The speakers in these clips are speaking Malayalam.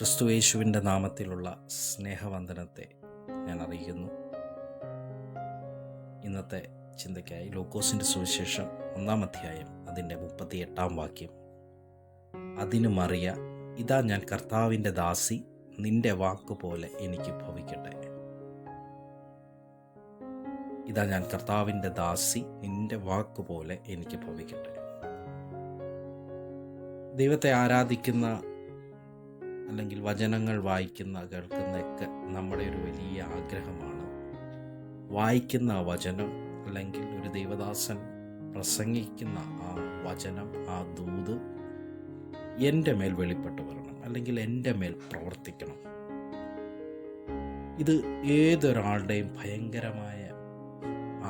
ക്രിസ്തുയേശുവിൻ്റെ നാമത്തിലുള്ള സ്നേഹവന്ദനത്തെ ഞാൻ അറിയിക്കുന്നു. ഇന്നത്തെ ചിന്തയ്ക്കായി ലൂക്കോസിൻ്റെ സുവിശേഷം 1-ാം അധ്യായം അതിൻ്റെ 38-ാം വാക്യം. അതിന് മറിയ, ഇതാ ഞാൻ കർത്താവിൻ്റെ ദാസി, നിന്റെ വാക്കുപോലെ എനിക്ക് ഭവിക്കട്ടെ. ഇതാ ഞാൻ കർത്താവിൻ്റെ ദാസി, നിന്റെ വാക്കുപോലെ എനിക്ക് ഭവിക്കട്ടെ. ദൈവത്തെ ആരാധിക്കുന്ന അല്ലെങ്കിൽ വചനങ്ങൾ വായിക്കുന്ന കേൾക്കുന്നതൊക്കെ നമ്മുടെ ഒരു വലിയ ആഗ്രഹമാണ്. വായിക്കുന്ന ആ വചനം അല്ലെങ്കിൽ ഒരു ദൈവദാസൻ പ്രസംഗിക്കുന്ന ആ വചനം, ആ ദൂത് എൻ്റെ മേൽ വെളിപ്പെട്ട് വരണം, അല്ലെങ്കിൽ എൻ്റെ മേൽ പ്രവർത്തിക്കണം. ഇത് ഏതൊരാളുടെയും ഭയങ്കരമായ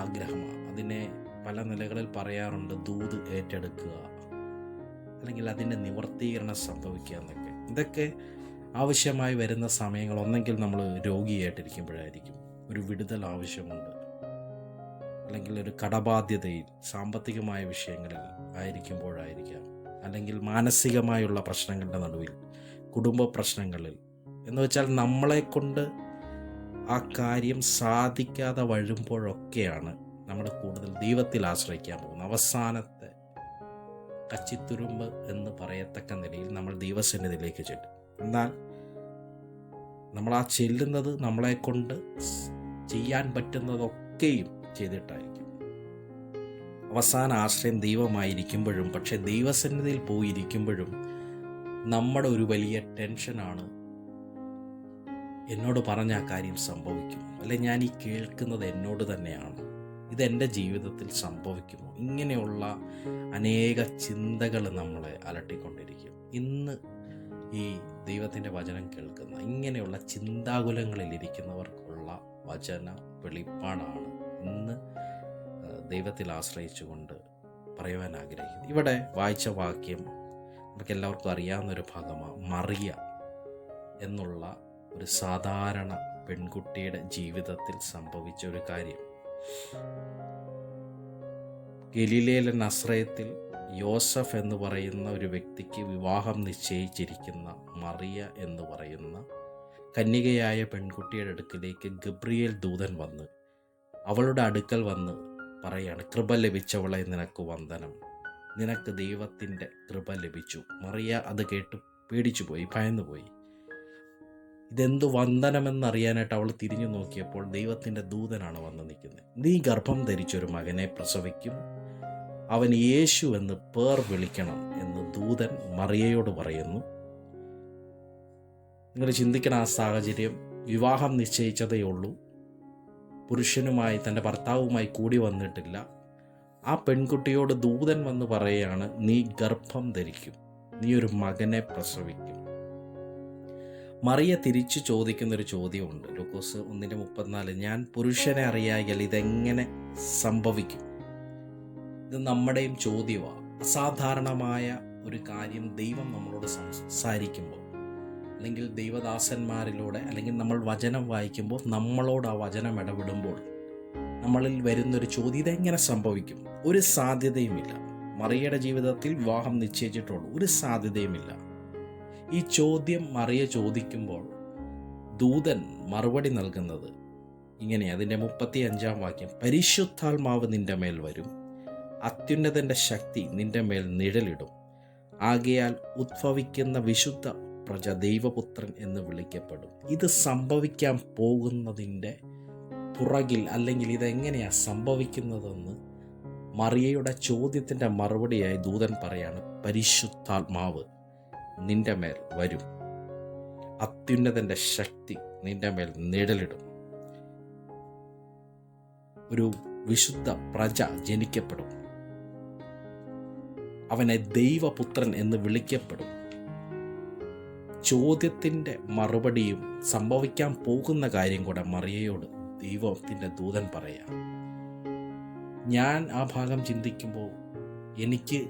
ആഗ്രഹമാണ്. അതിനെ പല നിലകളിൽ പറയാറുണ്ട്: ദൂത് ഏറ്റെടുക്കുക, അല്ലെങ്കിൽ അതിൻ്റെ നിവർത്തീകരണം സംഭവിക്കുക എന്നൊക്കെ. ഇതൊക്കെ ആവശ്യമായി വരുന്ന സമയങ്ങൾ ഒന്നെങ്കിൽ നമ്മൾ രോഗിയായിട്ടിരിക്കുമ്പോഴായിരിക്കും, ഒരു വിടുതൽ ആവശ്യമുണ്ട്, അല്ലെങ്കിൽ ഒരു കടബാധ്യതയിൽ സാമ്പത്തികമായ വിഷയങ്ങളിൽ ആയിരിക്കുമ്പോഴായിരിക്കാം, അല്ലെങ്കിൽ മാനസികമായുള്ള പ്രശ്നങ്ങളുടെ നടുവിൽ, കുടുംബ പ്രശ്നങ്ങളിൽ, എന്ന് വെച്ചാൽ നമ്മളെ കൊണ്ട് ആ കാര്യം സാധിക്കാതെ വരുമ്പോഴൊക്കെയാണ് നമ്മൾ കൂടുതൽ ദൈവത്തിൽ ആശ്രയിക്കാൻ പോകുന്നത്. അവസാനത്തെ കച്ചിത്തുരുമ്പ് എന്ന് പറയത്തക്ക നിലയിൽ നമ്മൾ ദൈവസന്നിധിയിലേക്ക് ചെല്ലും. എന്നാൽ നമ്മൾ ആ ചെല്ലുന്നത് നമ്മളെ കൊണ്ട് ചെയ്യാൻ പറ്റുന്നതൊക്കെയും ചെയ്തിട്ടായിരിക്കും. അവസാന ആശ്രയം ദൈവമായിരിക്കുമ്പോഴും, പക്ഷെ ദൈവസന്നിധിയിൽ പോയിരിക്കുമ്പോഴും നമ്മുടെ ഒരു വലിയ ടെൻഷനാണ്: എന്നോട് പറഞ്ഞ ആ കാര്യം സംഭവിക്കുമോ, അല്ലെ ഞാൻ ഈ കേൾക്കുന്നത് എന്നോട് തന്നെയാണ്, ഇതെൻ്റെ ജീവിതത്തിൽ സംഭവിക്കുമോ? ഇങ്ങനെയുള്ള അനേക ചിന്തകൾ നമ്മളെ അലട്ടിക്കൊണ്ടിരിക്കും. ഇന്ന് ഈ ദൈവത്തിൻ്റെ വചനം കേൾക്കുന്ന ഇങ്ങനെയുള്ള ചിന്താകുലങ്ങളിലിരിക്കുന്നവർക്കുള്ള വചന വെളിപ്പാടാണ് ഇന്ന് ദൈവത്തിൽ ആശ്രയിച്ചുകൊണ്ട് പറയുവാൻ ആഗ്രഹിക്കുന്നത്. ഇവിടെ വായിച്ച വാക്യം നമുക്ക് എല്ലാവർക്കും അറിയാവുന്നൊരു ഭാഗമാണ്. മറിയ എന്നുള്ള ഒരു സാധാരണ പെൺകുട്ടിയുടെ ജീവിതത്തിൽ സംഭവിച്ച ഒരു കാര്യം. ഗലീലയിലെ നസ്രയത്തിൽ യോസഫ് എന്ന് പറയുന്ന ഒരു വ്യക്തിക്ക് വിവാഹം നിശ്ചയിച്ചിരിക്കുന്ന മറിയ എന്ന് പറയുന്ന കന്യകയായ പെൺകുട്ടിയുടെ അടുക്കിലേക്ക് ഗബ്രിയേൽ ദൂതൻ വന്ന് അവളുടെ അടുക്കൽ വന്ന് പറയാണ്: കൃപ ലഭിച്ചവളെ, നിനക്ക് വന്ദനം, നിനക്ക് ദൈവത്തിൻ്റെ കൃപ ലഭിച്ചു. മറിയ അത് കേട്ട് പേടിച്ചുപോയി, ഭയന്നുപോയി. ഇതെന്തു വന്ദനമെന്നറിയാനായിട്ട് അവൾ തിരിഞ്ഞു നോക്കിയപ്പോൾ ദൈവത്തിൻ്റെ ദൂതനാണ് വന്ന് നിൽക്കുന്നത്. നീ ഗർഭം ധരിച്ചൊരു മകനെ പ്രസവിക്കും, അവൻ യേശു എന്ന് പേർ വിളിക്കണം എന്ന് ദൂതൻ മറിയയോട് പറയുന്നു. നിങ്ങൾ ചിന്തിക്കണം, ആ സാഹചര്യം. വിവാഹം നിശ്ചയിച്ചതേ ഉള്ളൂ, പുരുഷനുമായി, തൻ്റെ ഭർത്താവുമായി കൂടി വന്നിട്ടില്ല. ആ പെൺകുട്ടിയോട് ദൂതൻ വന്ന് പറയുകയാണ്: നീ ഗർഭം ധരിക്കും, നീ ഒരു മകനെ പ്രസവിക്കും. മറിയ തിരിച്ചു ചോദിക്കുന്നൊരു ചോദ്യമുണ്ട്. ലൂക്കോസ് 1:34, ഞാൻ പുരുഷനെ അറിയായാൽ ഇതെങ്ങനെ സംഭവിക്കും? ഇത് നമ്മുടെയും ചോദ്യമാണ്. അസാധാരണമായ ഒരു കാര്യം ദൈവം നമ്മളോട് സംസാരിക്കുമ്പോൾ, അല്ലെങ്കിൽ ദൈവദാസന്മാരിലൂടെ, അല്ലെങ്കിൽ നമ്മൾ വചനം വായിക്കുമ്പോൾ നമ്മളോട് ആ വചനം ഇടപെടുമ്പോൾ നമ്മളിൽ വരുന്നൊരു ചോദ്യം: ഇതെങ്ങനെ സംഭവിക്കും? ഒരു സാധ്യതയുമില്ല. മറിയയുടെ ജീവിതത്തിൽ വിവാഹം നിശ്ചയിച്ചിട്ടുള്ളൂ, ഒരു സാധ്യതയുമില്ല. ഈ ചോദ്യം മറിയ ചോദിക്കുമ്പോൾ ദൂതൻ മറുപടി നൽകുന്നത് ഇങ്ങനെ. അതിൻ്റെ 35-ാം വാക്യം: പരിശുദ്ധാത്മാവ് നിന്റെ മേൽ വരും, അത്യുന്നതൻ്റെ ശക്തി നിന്റെ മേൽ നിഴലിടും, ആകയാൽ ഉദ്ഭവിക്കുന്ന വിശുദ്ധ പ്രജ ദൈവപുത്രൻ എന്ന് വിളിക്കപ്പെടും. ഇത് സംഭവിക്കാൻ പോകുന്നതിൻ്റെ പുറകിൽ, അല്ലെങ്കിൽ ഇതെങ്ങനെയാണ് സംഭവിക്കുന്നതെന്ന് മറിയയുടെ ചോദ്യത്തിൻ്റെ മറുപടിയായി ദൂതൻ പറയാണ്: പരിശുദ്ധാത്മാവ് നിന്റെ മേൽ വരും, അത്യുന്നതൻ്റെ ശക്തി നിന്റെ മേൽ നിഴലിടും, ഒരു വിശുദ്ധ പ്രജ ജനിക്കപ്പെടും, അവനെ ദൈവപുത്രൻ എന്ന് വിളിക്കപ്പെടും. ചോദ്യത്തിൻ്റെ മറുപടിയും സംഭവിക്കാൻ പോകുന്ന കാര്യം കൂടെ മറിയയോട് ദൈവത്തിൻ്റെ ദൂതൻ പറയാം. ഞാൻ ആ ഭാഗം ചിന്തിക്കുമ്പോൾ എനിക്ക്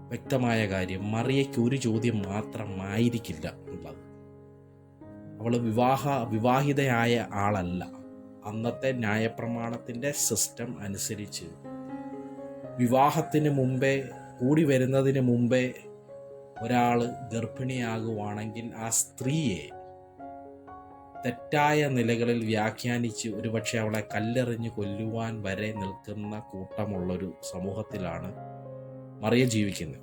വ്യക്തമായ കാര്യം, മറിയയ്ക്ക് ഒരു ചോദ്യം മാത്രമായിരിക്കില്ല ഉള്ളത്. അവൾ വിവാഹിതയായ ആളല്ല. അന്നത്തെ ന്യായപ്രമാണത്തിൻ്റെ സിസ്റ്റം അനുസരിച്ച് വിവാഹത്തിന് മുമ്പേ, കൂടി വരുന്നതിന് മുമ്പേ ഒരാൾ ഗർഭിണിയാകുവാണെങ്കിൽ ആ സ്ത്രീയെ തെറ്റായ നിലകളിൽ വ്യാഖ്യാനിച്ച് ഒരുപക്ഷെ അവളെ കല്ലെറിഞ്ഞ് കൊല്ലുവാൻ വരെ നിൽക്കുന്ന കൂട്ടമുള്ളൊരു സമൂഹത്തിലാണ് മറിയ ജീവിക്കുന്നത്.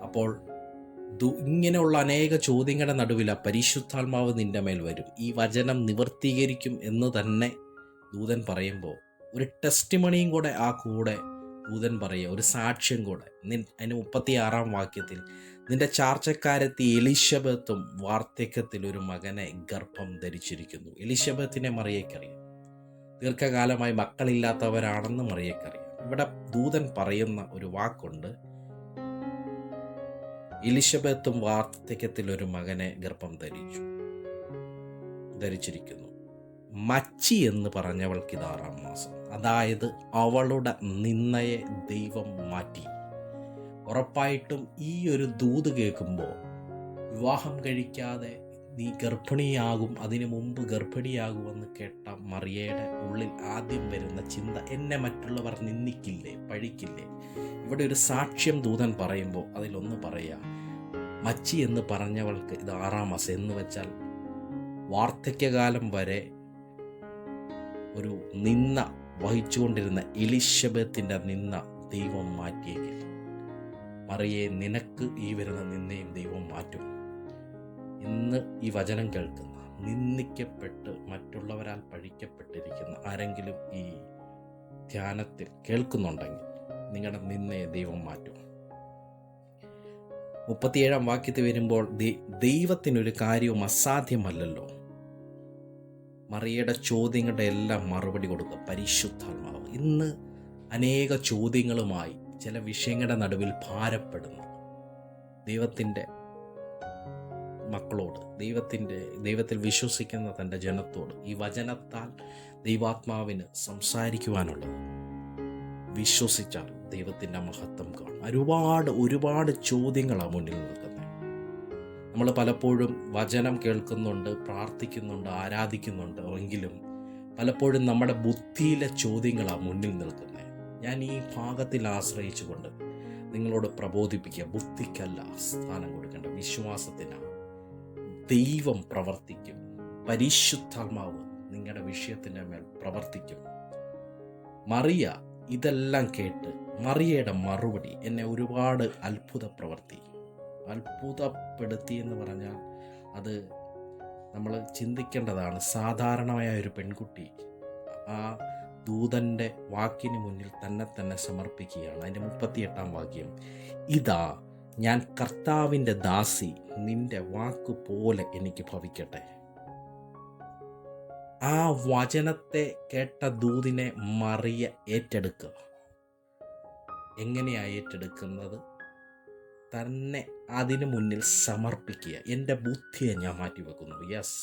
അപ്പോൾ ഇങ്ങനെയുള്ള അനേക ചോദ്യങ്ങളുടെ നടുവില പരിശുദ്ധാത്മാവ് നിന്റെ മേൽ വരും, ഈ വചനം നിവർത്തീകരിക്കും എന്ന് തന്നെ ദൂതൻ പറയുമ്പോൾ ഒരു ടെസ്റ്റിമണിയും കൂടെ ആ കൂടെ ദൂതൻ പറയുക, ഒരു സാക്ഷ്യം കൂടെ. അതിന് 36 വാക്യത്തിൽ നിന്റെ ചാർച്ചക്കാരത്തി എലിശബത്തും വാർദ്ധക്യത്തിൽ ഒരു മകനെ ഗർഭം ധരിച്ചിരിക്കുന്നു. എലിശബത്തിനെ മറിയയ്ക്കറിയാം, ദീർഘകാലമായി മക്കളില്ലാത്തവരാണെന്ന് മറിയയ്ക്കറിയാം. ഇവിടെ ദൂതൻ പറയുന്ന ഒരു വാക്കുണ്ട്, എലിശബത്തും വാർദ്ധക്യത്തിൽ ഒരു മകനെ ഗർഭം ധരിച്ചിരിക്കുന്നു. മച്ചി എന്ന് പറഞ്ഞവൾക്ക് ഇത് 6 മാസം. അതായത് അവളുടെ നിന്നയെ ദൈവം മാറ്റി. ഉറപ്പായിട്ടും ഈ ഒരു ദൂത് കേൾക്കുമ്പോൾ വിവാഹം കഴിക്കാതെ നീ ഗർഭിണിയാകും, അതിനു മുമ്പ് ഗർഭിണിയാകുമെന്ന് കേട്ട മറിയയുടെ ഉള്ളിൽ ആദ്യം വരുന്ന ചിന്ത, എന്നെ മറ്റുള്ളവർ നിന്ദിക്കില്ലേ, പഴിക്കില്ലേ? ഇവിടെ ഒരു സാക്ഷ്യം ദൂതൻ പറയുമ്പോൾ അതിലൊന്ന് പറയുക, മച്ചി എന്ന് പറഞ്ഞവൾക്ക് ഇത് 6 മാസം എന്ന് വെച്ചാൽ വാർദ്ധക്യകാലം വരെ ഒരു നിന്ന വഹിച്ചുകൊണ്ടിരുന്ന എലിശബത്തിൻ്റെ നിന്ന ദൈവം മാറ്റിയെങ്കിൽ മറിയെ നിനക്ക് ഈ വരുന്ന നിന്നയും ദൈവം മാറ്റും. ഇന്ന് ഈ വചനം കേൾക്കുന്ന, നിന്ദിക്കപ്പെട്ട് മറ്റുള്ളവരാൽ പഴിക്കപ്പെട്ടിരിക്കുന്ന ആരെങ്കിലും ഈ ധ്യാനത്തിൽ കേൾക്കുന്നുണ്ടെങ്കിൽ നിങ്ങളുടെ നിന്നയെ ദൈവം മാറ്റും. 37 വാക്യത്തിൽ വരുമ്പോൾ ദൈവത്തിനൊരു കാര്യവും അസാധ്യമല്ലല്ലോ. മറിയയുടെ ചോദ്യങ്ങളുടെ എല്ലാം മറുപടി കൊടുക്കുക പരിശുദ്ധാത്മാവ്. ഇന്ന് അനേക ചോദ്യങ്ങളുമായി ചില വിഷയങ്ങളുടെ നടുവിൽ ഭാരപ്പെടുന്ന ദൈവത്തിൻ്റെ മക്കളോട്, ദൈവത്തിൽ വിശ്വസിക്കുന്ന തൻ്റെ ജനത്തോട് ഈ വചനത്താൽ ദൈവാത്മാവിന് സംസാരിക്കുവാനുള്ളത്, വിശ്വസിച്ചാൽ ദൈവത്തിൻ്റെ മഹത്വം കാണും. ഒരുപാട് ചോദ്യങ്ങളാണ് മുന്നിൽ നിൽക്കുന്നത്. നമ്മൾ പലപ്പോഴും വചനം കേൾക്കുന്നുണ്ട്, പ്രാർത്ഥിക്കുന്നുണ്ട്, ആരാധിക്കുന്നുണ്ട്, എങ്കിലും പലപ്പോഴും നമ്മുടെ ബുദ്ധിയിലെ ചോദ്യങ്ങളാണ് മുന്നിൽ നിൽക്കുന്നത്. ഞാൻ ഈ ഭാഗത്തിൽ ആശ്രയിച്ചുകൊണ്ട് നിങ്ങളോട് പ്രബോധിപ്പിക്കുക, ബുദ്ധിക്കല്ല സ്ഥാനം കൊടുക്കേണ്ട, വിശ്വാസത്തിനാണ്. ദൈവം പ്രവർത്തിക്കും, പരിശുദ്ധാത്മാവ് നിങ്ങളുടെ വിഷയത്തിൻ്റെ മേൽ പ്രവർത്തിക്കും. മറിയ ഇതെല്ലാം കേട്ട് മറിയയുടെ മറുപടി എന്നെ ഒരുപാട് അത്ഭുതപ്പെടുത്തി എന്ന് പറഞ്ഞാൽ അത് നമ്മൾ ചിന്തിക്കേണ്ടതാണ്. സാധാരണമായ ഒരു പെൺകുട്ടി ആ ദൂതൻ്റെ വാക്കിന് മുന്നിൽ തന്നെ സമർപ്പിക്കുകയാണ്. അതിൻ്റെ 38 വാക്യം, ഇതാ ഞാൻ കർത്താവിൻ്റെ ദാസി, നിന്റെ വാക്ക് പോലെ എനിക്ക് ഭവിക്കട്ടെ. ആ വചനത്തെ കേട്ട ദൂതിനെ മറിയ ഏറ്റെടുക്കുക. എങ്ങനെയാണ് ഏറ്റെടുക്കുന്നത്? തന്നെ അതിനു മുന്നിൽ സമർപ്പിക്കുക. എൻ്റെ ബുദ്ധിയെ ഞാൻ മാറ്റിവെക്കുന്നു. യെസ്,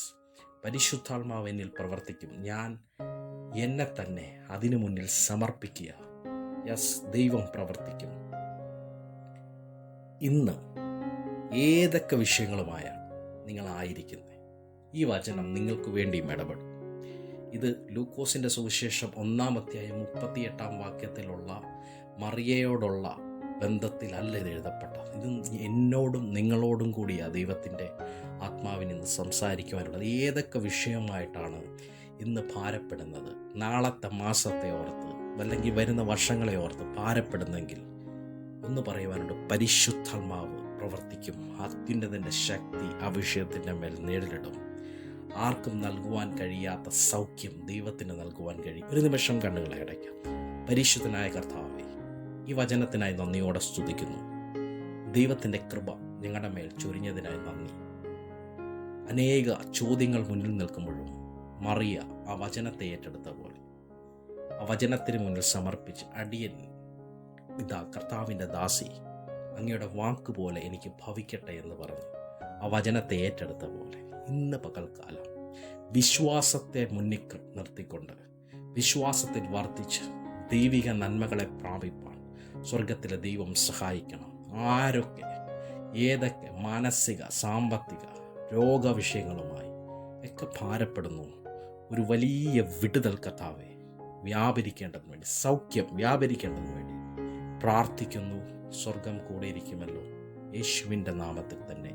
പരിശുദ്ധാത്മാവ് എന്നിൽ പ്രവർത്തിക്കും. ഞാൻ എന്നെ തന്നെ അതിനു മുന്നിൽ സമർപ്പിക്കുക. യെസ്, ദൈവം പ്രവർത്തിക്കും. ഇന്ന് ഏതൊക്കെ വിഷയങ്ങളുമായാണ് നിങ്ങളായിരിക്കുന്നത്, ഈ വചനം നിങ്ങൾക്ക് വേണ്ടിയും ഇടപെടും. ഇത് ലൂക്കോസിൻ്റെ സുവിശേഷം 1-ാം അധ്യായം 38 വാക്യത്തിലുള്ള മറിയയോടുള്ള ബന്ധത്തിലല്ല ഇത് എഴുതപ്പെട്ടത്. ഇത് എന്നോടും നിങ്ങളോടും കൂടിയാണ് ദൈവത്തിൻ്റെ ആത്മാവിന് ഇന്ന് സംസാരിക്കുവാനുള്ളത്. ഏതൊക്കെ വിഷയമായിട്ടാണ് ഇന്ന് ഭാരപ്പെടുന്നത്, നാളത്തെ മാസത്തെ ഓർത്ത് അല്ലെങ്കിൽ വരുന്ന വർഷങ്ങളെ ഓർത്ത് ഭാരപ്പെടുന്നെങ്കിൽ ഒന്ന് പറയുവാനുണ്ട്, പരിശുദ്ധാത്മാവ് പ്രവർത്തിക്കും. അത്യുന്നതൻ്റെ ശക്തി ആ വിഷയത്തിൻ്റെ മേൽ നേരിടും. ആർക്കും നൽകുവാൻ കഴിയാത്ത സൗഖ്യം ദൈവത്തിന് നൽകുവാൻ കഴിയും. ഒരു നിമിഷം കണ്ണുകളെ അടയ്ക്കാം. പരിശുദ്ധനായ കർത്താവേ, ഈ വചനത്തിനായി നന്ദിയോടെ സ്തുതിക്കുന്നു. ദൈവത്തിൻ്റെ കൃപ ഞങ്ങളുടെ മേൽ ചൊരിഞ്ഞതിനായി നന്ദി. അനേക ചോദ്യങ്ങൾ മുന്നിൽ നിൽക്കുമ്പോഴും മറിയ ആ വചനത്തെ ഏറ്റെടുത്ത പോലെ ആ വചനത്തിന് മുന്നിൽ സമർപ്പിച്ച്, അടിയൻ ഇതാ കർത്താവിൻ്റെ ദാസി, അങ്ങയുടെ വാക്കുപോലെ എനിക്ക് ഭവിക്കട്ടെ എന്ന് പറഞ്ഞ് ആ വചനത്തെ ഏറ്റെടുത്ത പോലെ ഇന്ന് പകൽക്കാലം വിശ്വാസത്തെ മുന്നിൽ നിർത്തിക്കൊണ്ട് വിശ്വാസത്തിൽ വർദ്ധിച്ച് ദൈവിക നന്മകളെ പ്രാപിപ്പാൻ സ്വർഗത്തിലെ ദൈവം സഹായിക്കണം. ആരൊക്കെ ഏതൊക്കെ മാനസിക സാമ്പത്തിക രോഗവിഷയങ്ങളുമായി ഒക്കെ ഭാരപ്പെടുന്നു, ഒരു വലിയ വിടുതൽ കർത്താവേ വ്യാപരിക്കേണ്ടതിന് വേണ്ടി, സൗഖ്യം വ്യാപരിക്കേണ്ടതിന് വേണ്ടി പ്രാർത്ഥിക്കുന്നു, സ്വർഗം കൂടെ ഇരിക്കുമല്ലോ. യേശുവിൻ്റെ നാമത്തിൽ തന്നെ